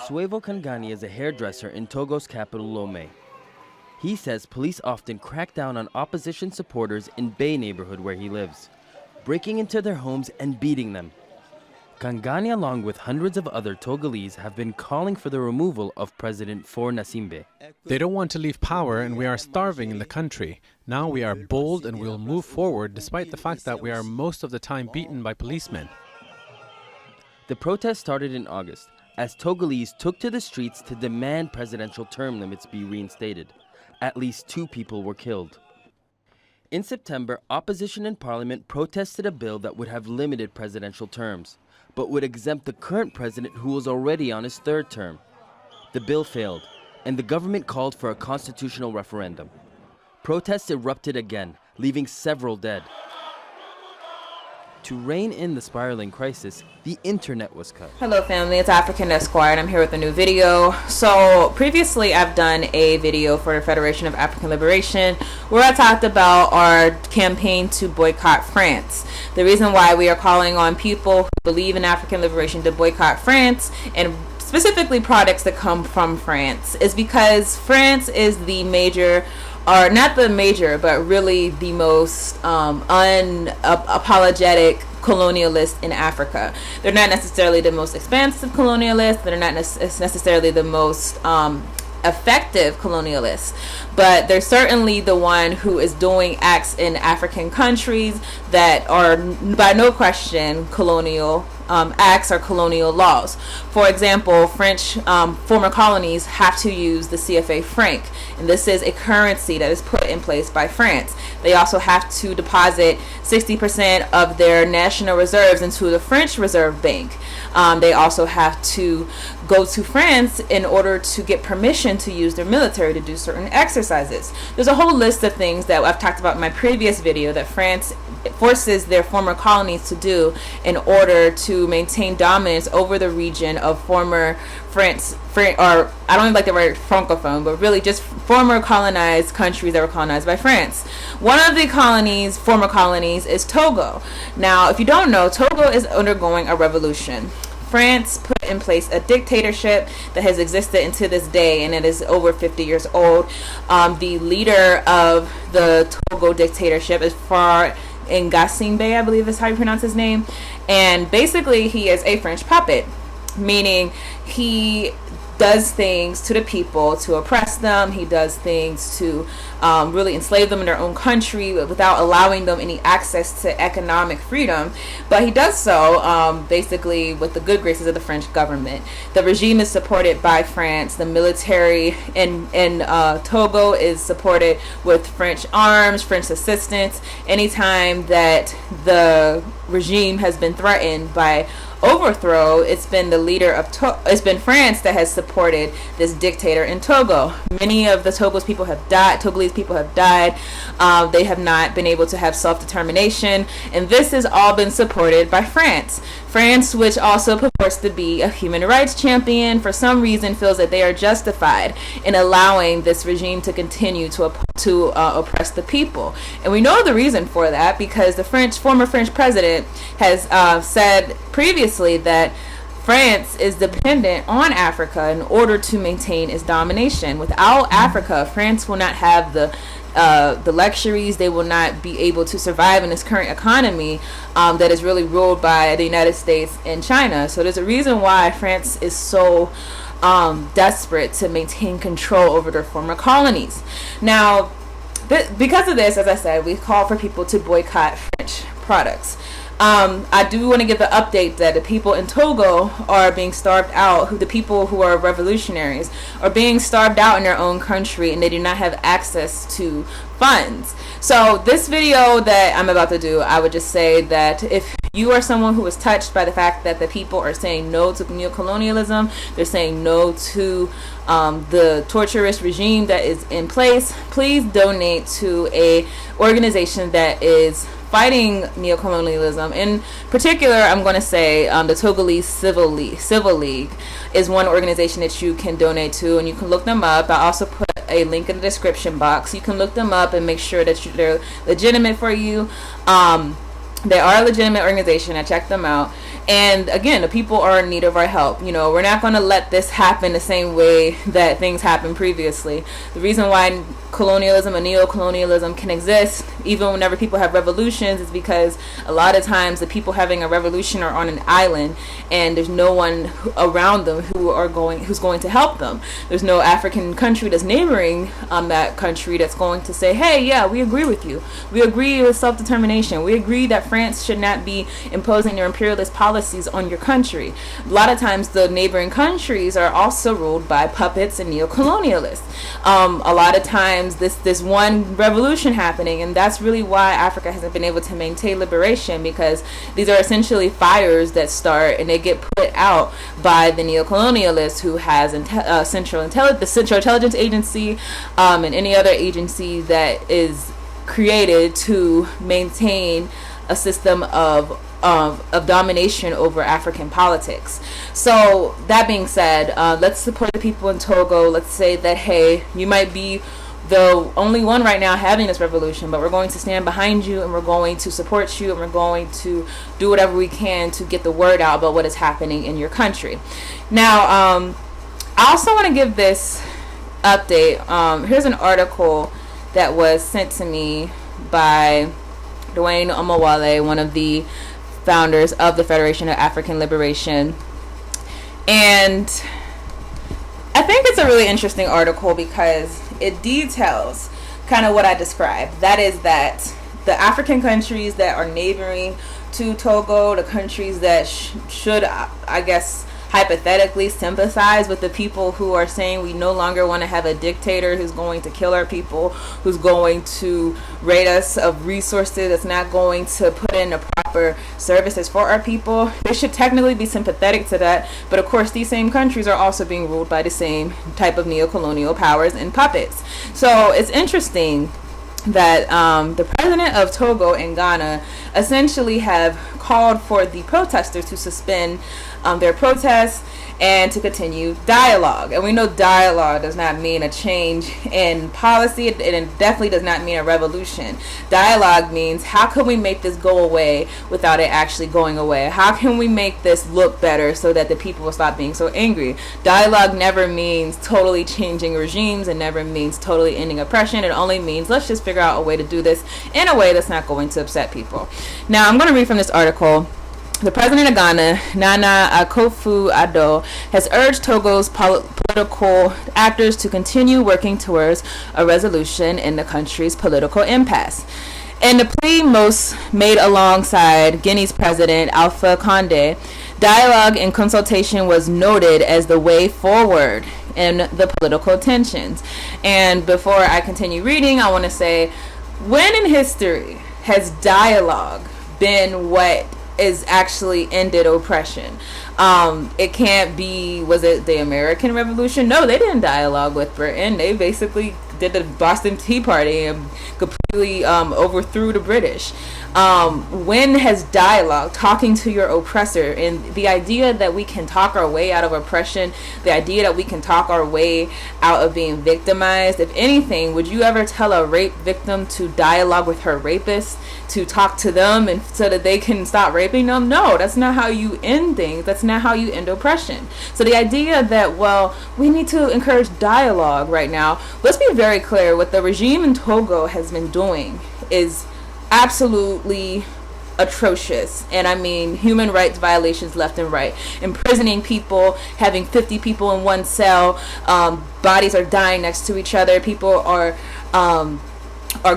Suevo Kangani is a hairdresser in Togo's capital, Lomé. He says police often crack down on opposition supporters in Bay neighborhood where he lives, breaking into their homes and beating them. Kangani, along with hundreds of other Togolese, have been calling for the removal of President Faure Gnassingbe. They don't want to leave power, and we are starving in the country. Now we are bold and we'll move forward despite the fact that we are most of the time beaten by policemen. The protest started in August, as Togolese took to the streets to demand presidential term limits be reinstated. At least 2 people were killed. In September, opposition in parliament protested a bill that would have limited presidential terms, but would exempt the current president who was already on his 3rd term. The bill failed, and the government called for a constitutional referendum. Protests erupted again, leaving several dead. To rein in the spiraling crisis, the internet was cut. Hello family, it's African Esquire and I'm here with a new video. So previously I've done a video for the Federation of African Liberation where I talked about our campaign to boycott France. The reason why we are calling on people who believe in African liberation to boycott France, and specifically products that come from France, is because France is the major, or not the major, but really the most unapologetic colonialist in Africa. They're not necessarily the most expansive colonialists, they're not necessarily the most effective colonialists, but they're certainly the one who is doing acts in African countries that are by no question colonial acts or colonial laws. For example, French former colonies have to use the CFA franc, and this is a currency that is put in place by France. They also have to deposit 60% of their national reserves into the French Reserve Bank. They also have to go to France in order to get permission to use their military to do certain exercises. There's a whole list of things that I've talked about in my previous video that France forces their former colonies to do in order to maintain dominance over the region of former France, or I don't even like the word francophone, but really just former colonized countries that were colonized by France. One of the colonies, former colonies, is Togo. Now, if you don't know, Togo is undergoing a revolution. France put in place a dictatorship that has existed into this day, and it is over 50 years old. The leader of the Togo dictatorship is Faure Gnassingbe, I believe is how you pronounce his name, and basically he is a French puppet, meaning he does things to the people to oppress them. He does things to really enslave them in their own country without allowing them any access to economic freedom. But he does so basically with the good graces of the French government. The regime is supported by France. The military in Togo is supported with French arms, French assistance. Anytime that the regime has been threatened by overthrow, it's been the leader of it's been France that has supported this dictator in Togo. Many of the Togolese people have died. They have not been able to have self-determination, and this has all been supported by France. France, which also purports to be a human rights champion, for some reason feels that they are justified in allowing this regime to continue to oppress the people. And we know the reason for that because the former French president has said previously that France is dependent on Africa in order to maintain its domination. Without Africa, France will not have the luxuries. They will not be able to survive in this current economy that is really ruled by the United States and China. So there's a reason why France is so desperate to maintain control over their former colonies. Now, because of this, as I said, we call for people to boycott French products. I do want to give the update that the people in Togo are being starved out. The people who are revolutionaries are being starved out in their own country, and they do not have access to funds. So this video that I'm about to do, I would just say that if you are someone who is touched by the fact that the people are saying no to neocolonialism, they're saying no to the torturous regime that is in place, please donate to a organization that is fighting neocolonialism. In particular, I'm going to say the Togolese Civil League is one organization that you can donate to, and you can look them up. I also put a link in the description box. You can look them up and make sure that they're legitimate for you. They are a legitimate organization. I checked them out, And again, the people are in need of our help. We're not going to let this happen the same way that things happened previously. The reason why colonialism and neo-colonialism can exist even whenever people have revolutions is because a lot of times the people having a revolution are on an island, and there's no one around them who's going to help them. There's no African country that's neighboring that country that's going to say, hey, yeah, we agree with you. We agree with self-determination. We agree that France should not be imposing their imperialist policies on your country. A lot of times the neighboring countries are also ruled by puppets and neo-colonialists. A lot of times this one revolution happening, and that's really why Africa hasn't been able to maintain liberation, because these are essentially fires that start and they get put out by the neo-colonialists, who has the Central Intelligence Agency and any other agency that is created to maintain a system of domination over African politics. So that being said, let's support the people in Togo. Let's say that, hey, you might be the only one right now having this revolution, but we're going to stand behind you, and we're going to support you, and we're going to do whatever we can to get the word out about what is happening in your country. Now, I also want to give this update. Here's an article that was sent to me by Dwayne Omowale, one of the founders of the Federation of African Liberation. And I think it's a really interesting article because it details kind of what I described. That is that the African countries that are neighboring to Togo, the countries that should, I guess, hypothetically sympathize with the people who are saying we no longer want to have a dictator who's going to kill our people, who's going to raid us of resources, that's not going to put in the proper services for our people. They should technically be sympathetic to that, but of course these same countries are also being ruled by the same type of neo-colonial powers and puppets. So it's interesting that the president of Togo and Ghana essentially have called for the protesters to suspend their protests and to continue dialogue. And we know dialogue does not mean a change in policy, and it definitely does not mean a revolution. Dialogue means, how can we make this go away without it actually going away? How can we make this look better so that the people will stop being so angry? Dialogue never means totally changing regimes. It never means totally ending oppression. It only means, let's just figure out a way to do this in a way that's not going to upset people. Now, I'm going to read from this article. The president of Ghana, Nana Akufo-Addo, has urged Togo's political actors to continue working towards a resolution in the country's political impasse. In the plea most made alongside Guinea's president, Alpha Condé, dialogue and consultation was noted as the way forward in the political tensions. And before I continue reading, I want to say, when in history has dialogue been what is actually ended oppression? It can't be, was it the American Revolution? No, they didn't dialogue with Britain. They basically did the Boston Tea Party and completely overthrew the British. When has dialogue, talking to your oppressor, and the idea that we can talk our way out of oppression, the idea that we can talk our way out of being victimized, if anything, would you ever tell a rape victim to dialogue with her rapist, to talk to them and so that they can stop raping them? No, that's not how you end things. That's not how you end oppression. So the idea that, well, we need to encourage dialogue right now, let's be very clear. What the regime in Togo has been doing is absolutely atrocious. And I mean human rights violations left and right, imprisoning people, having 50 people in one cell, bodies are dying next to each other, people are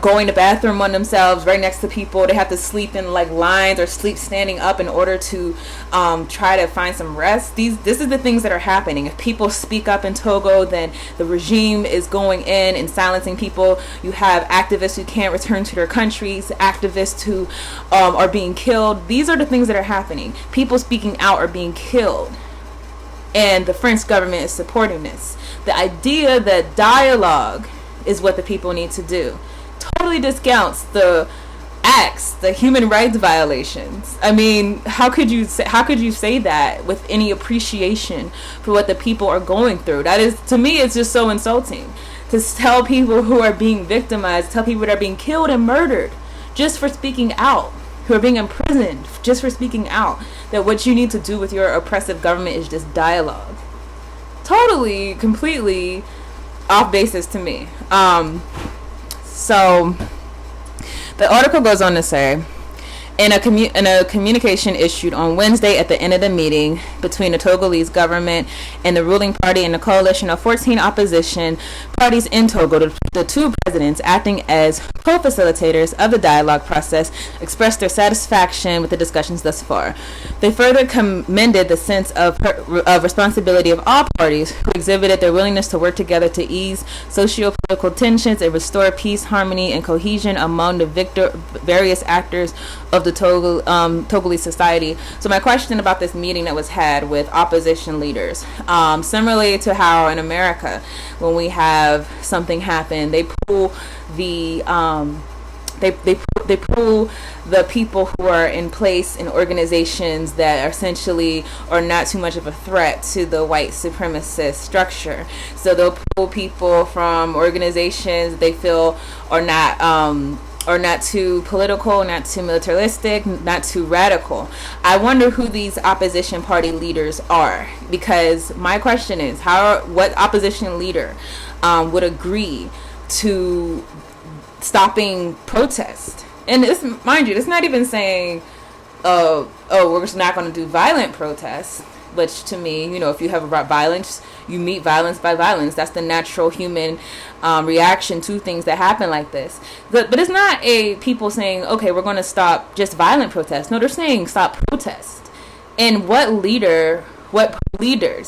going to bathroom on themselves right next to people. They have to sleep in like lines or sleep standing up in order to try to find some rest. This is the things that are happening. If people speak up in Togo, then the regime is going in and silencing people. You have activists who can't return to their countries, activists who are being killed. These are the things that are happening. People speaking out are being killed, and the French government is supporting this. The idea that dialogue is what the people need to do totally discounts the acts, the human rights violations. I mean, how could you say that with any appreciation for what the people are going through? That is, to me, it's just so insulting to tell people who are being victimized, tell people that are being killed and murdered just for speaking out. who are being imprisoned just for speaking out, that what you need to do with your oppressive government is just dialogue. Totally, completely off basis to me. So the article goes on to say, in a communication issued on Wednesday at the end of the meeting between the Togolese government and the ruling party and the coalition of 14 opposition parties in Togo, the two presidents, acting as co-facilitators of the dialogue process, expressed their satisfaction with the discussions thus far. They further commended the sense of responsibility of all parties, who exhibited their willingness to work together to ease socio-political tensions and restore peace, harmony, and cohesion among the various actors of the Togolese society. So my question about this meeting that was had with opposition leaders, similarly to how in America, when we have something happen, they pull the they pull the people who are in place in organizations that essentially are not too much of a threat to the white supremacist structure. So they'll pull people from organizations they feel are not too political, not too militaristic, not too radical. I wonder who these opposition party leaders are, because my question is, what opposition leader would agree to stopping protest? And this, mind you, it's not even saying, we're just not going to do violent protests, which to me, if you have about violence, you meet violence by violence. That's the natural human reaction to things that happen like this. But it's not people saying, okay, we're going to stop just violent protests. No, they're saying stop protest. And what leaders,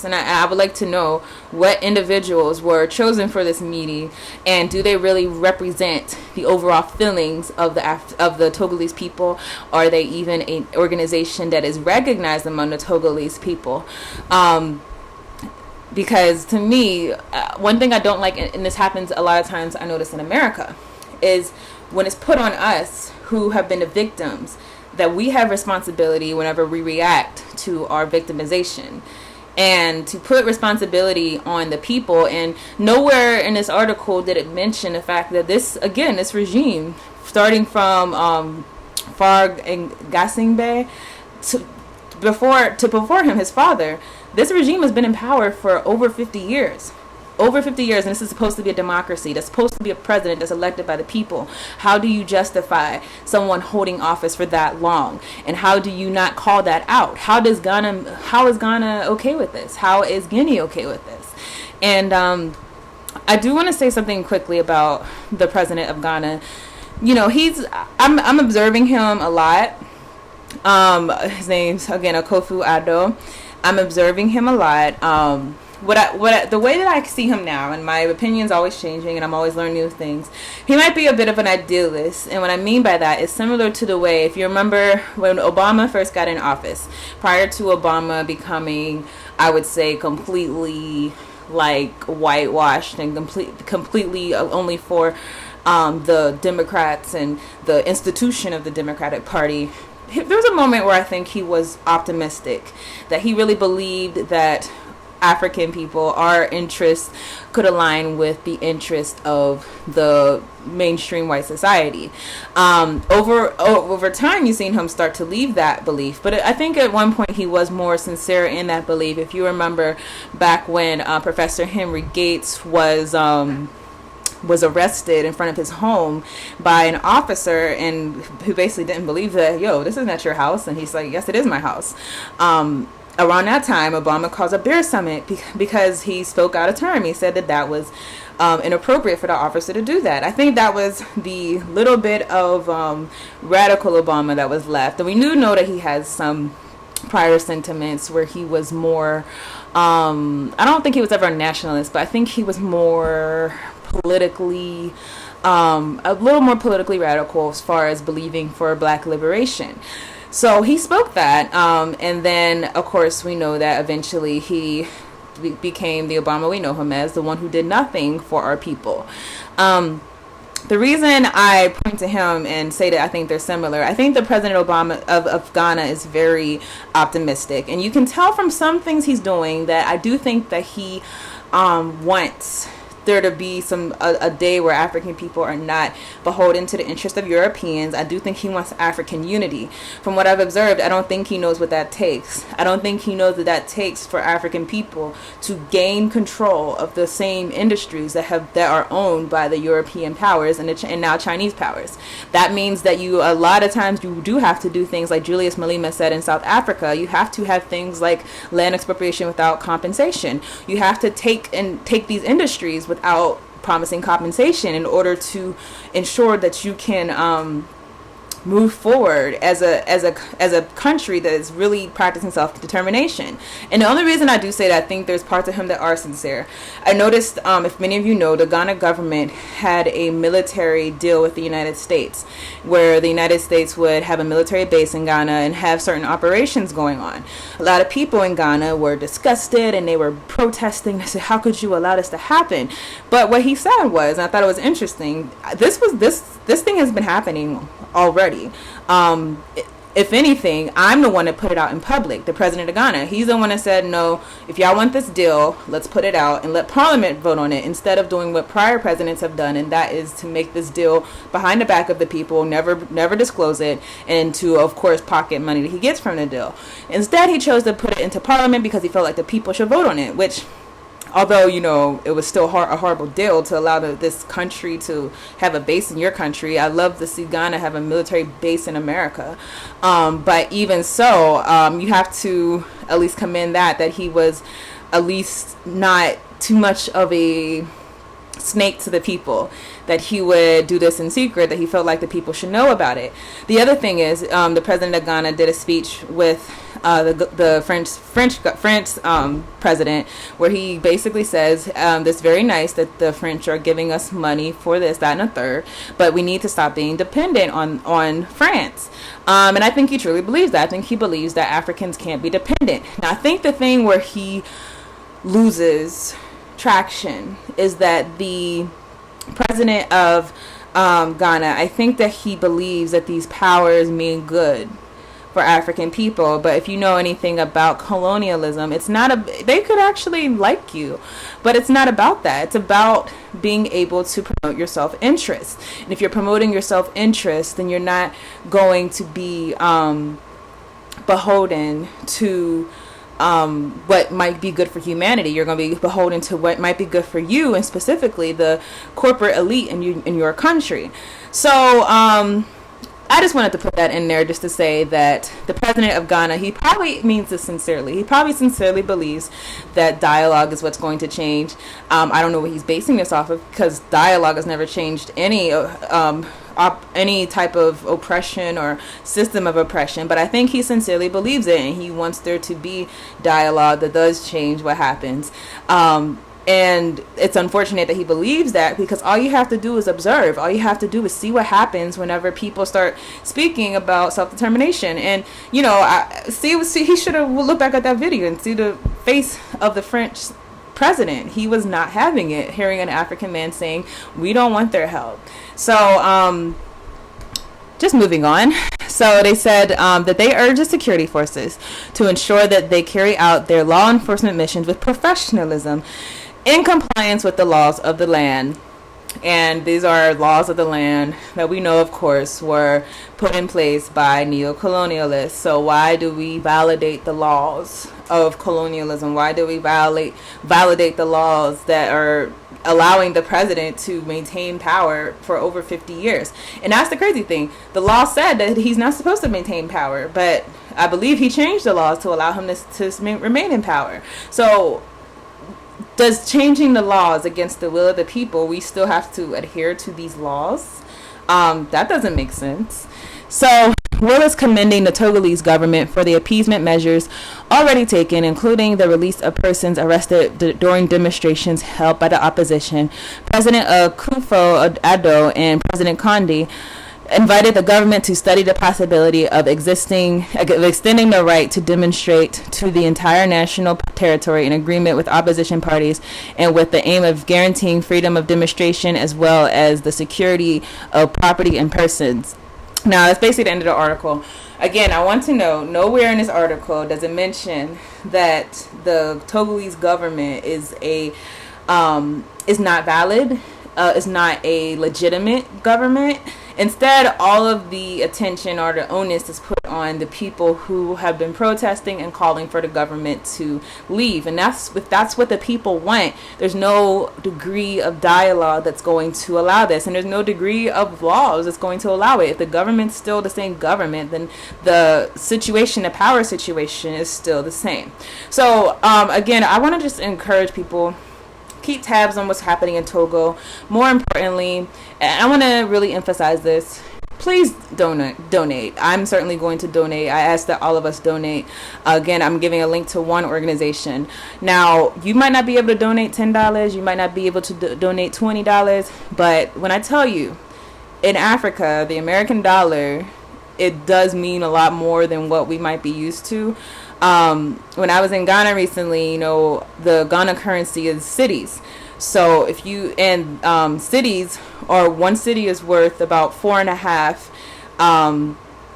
and I would like to know what individuals were chosen for this meeting, and do they really represent the overall feelings of the Togolese people? Are they even an organization that is recognized among the Togolese people? Because to me, one thing I don't like, and this happens a lot of times, I notice in America, is when it's put on us who have been the victims, that we have responsibility whenever we react to our victimization, and to put responsibility on the people. And nowhere in this article did it mention the fact that this regime, starting from Farg and Gasingbe to before him, his father, this regime has been in power for over 50 years. Over 50 years, and this is supposed to be a democracy. That's supposed to be a president that's elected by the people. How do you justify someone holding office for that long? And how do you not call that out? How is Ghana okay with this? How is Guinea okay with this? And I do want to say something quickly about the president of Ghana. I'm observing him a lot. His name's, again, Akufo Addo. I'm observing him a lot. The way that I see him now, and my opinion's always changing, and I'm always learning new things, he might be a bit of an idealist. And what I mean by that is similar to the way, if you remember when Obama first got in office, prior to Obama becoming, I would say, completely like whitewashed and completely only for the Democrats and the institution of the Democratic Party. There was a moment where I think he was optimistic, that he really believed that African people, our interests could align with the interest of the mainstream white society. Over time, you've seen him start to leave that belief, but I think at one point he was more sincere in that belief. If you remember back when Professor Henry Gates was arrested in front of his home by an officer, and who basically didn't believe that, this is not your house, and he's like, yes, it is my house. Around that time, Obama calls a beer summit because he spoke out of term. He said that was inappropriate for the officer to do that. I think that was the little bit of radical Obama that was left. And we do know that he has some prior sentiments where he was more, I don't think he was ever a nationalist, but I think he was more politically, a little more politically radical as far as believing for black liberation. So he spoke that, and then, of course, we know that eventually he became the Obama we know him as, the one who did nothing for our people. The reason I point to him and say that I think they're similar, I think the President Obama of Ghana is very optimistic, and you can tell from some things he's doing that I do think that he wants there to be a day where African people are not beholden to the interest of Europeans. I do think he wants African unity. From what I've observed, I don't think he knows what that takes. I don't think he knows what that takes for African people to gain control of the same industries that are owned by the European powers and now Chinese powers. That means that a lot of times you do have to do things like Julius Malema said in South Africa. You have to have things like land expropriation without compensation. You have to take these industries without promising compensation in order to ensure that you can move forward as a country that is really practicing self-determination. And the only reason I do say that, I think there's parts of him that are sincere. I noticed, if many of you know, the Ghana government had a military deal with the United States, where the United States would have a military base in Ghana and have certain operations going on. A lot of people in Ghana were disgusted and they were protesting. They said, how could you allow this to happen? But what he said was, and I thought it was interesting, this thing has been happening already. If anything, I'm the one that put it out in public, the president of Ghana. He's the one that said, no, if y'all want this deal, let's put it out and let Parliament vote on it, instead of doing what prior presidents have done, and that is to make this deal behind the back of the people, never disclose it, and to, of course, pocket money that he gets from the deal. Instead, he chose to put it into Parliament because he felt like the people should vote on it, which, although, it was still a horrible deal to allow this country to have a base in your country. I love to see Ghana have a military base in America. But even so, you have to at least commend that he was at least not too much of a snake to the people, that he would do this in secret, that he felt like the people should know about it. The other thing is, the president of Ghana did a speech with the French president, where he basically says, this very nice that the French are giving us money for this, that, and a third, but we need to stop being dependent on France. And I think he truly believes that. I think he believes that Africans can't be dependent. Now, I think the thing where he loses traction is that the president of Ghana, I think that he believes that these powers mean good for African people. But if you know anything about colonialism, they could actually like you, but it's not about that. It's about being able to promote your self-interest. And if you're promoting your self-interest, then you're not going to be beholden to what might be good for humanity. You're going to be beholden to what might be good for you, and specifically the corporate elite in your country. So I just wanted to put that in there just to say that the president of Ghana, he probably means this sincerely. He probably sincerely believes that dialogue is what's going to change. I don't know what he's basing this off of, because dialogue has never changed any type of oppression or system of oppression, but I think he sincerely believes it, and he wants there to be dialogue that does change what happens. And it's unfortunate that he believes that, because all you have to do is observe. All you have to do is see what happens whenever people start speaking about self-determination. And, he should have looked back at that video and see the face of the French president. He was not having it, hearing an African man saying, we don't want their help. So, just moving on. So they said that they urge the security forces to ensure that they carry out their law enforcement missions with professionalism in compliance with the laws of the land. And these are laws of the land that we know, of course, were put in place by neo-colonialists. So why do we validate the laws of colonialism? Why do we validate the laws that are allowing the president to maintain power for over 50 years? And that's the crazy thing. The law said that he's not supposed to maintain power, but I believe he changed the laws to allow him to remain in power. So does changing the laws against the will of the people, we still have to adhere to these laws? That doesn't make sense. So Will is commending the Togolese government for the appeasement measures already taken, including the release of persons arrested during demonstrations held by the opposition. President Akufo-Addo and President Condé invited the government to study the possibility of extending the right to demonstrate to the entire national territory in agreement with opposition parties, and with the aim of guaranteeing freedom of demonstration as well as the security of property and persons. Now, that's basically the end of the article. Again, I want to know, nowhere in this article does it mention that the Togolese government is a is not valid, is not a legitimate government. Instead, all of the attention or the onus is put on the people who have been protesting and calling for the government to leave. And if that's what the people want, there's no degree of dialogue that's going to allow this. And there's no degree of laws that's going to allow it. If the government's still the same government, then the situation, the power situation is still the same. So, again, I want to just encourage people, keep tabs on what's happening in Togo. More importantly, and I want to really emphasize this, please donate. I'm certainly going to donate. I ask that all of us donate. Again, I'm giving a link to one organization. Now, you might not be able to donate $10. You might not be able to donate $20. But when I tell you, in Africa, the American dollar, it does mean a lot more than what we might be used to. When I was in Ghana recently, the Ghana currency is cities. So if you, and cities, or one city is worth about 4.5,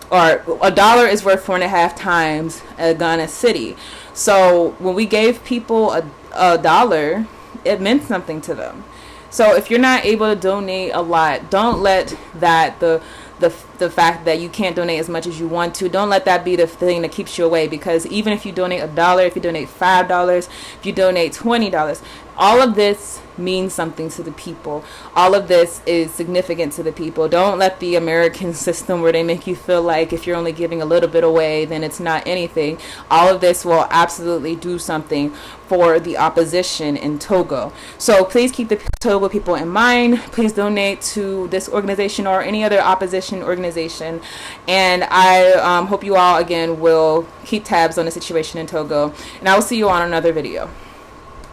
or a dollar is worth 4.5 times a Ghana city. So when we gave people a dollar, it meant something to them. So if you're not able to donate a lot, don't let that, the fact that you can't donate as much as you want to, don't let that be the thing that keeps you away. Because even if you donate $1, if you donate $5, if you donate $20, all of this means something to the people. All of this is significant to the people. Don't let the American system where they make you feel like if you're only giving a little bit away, then it's not anything. All of this will absolutely do something for the opposition in Togo. So please keep the Togo people in mind. Please donate to this organization or any other opposition organization. And I hope you all, again, will keep tabs on the situation in Togo. And I will see you on another video.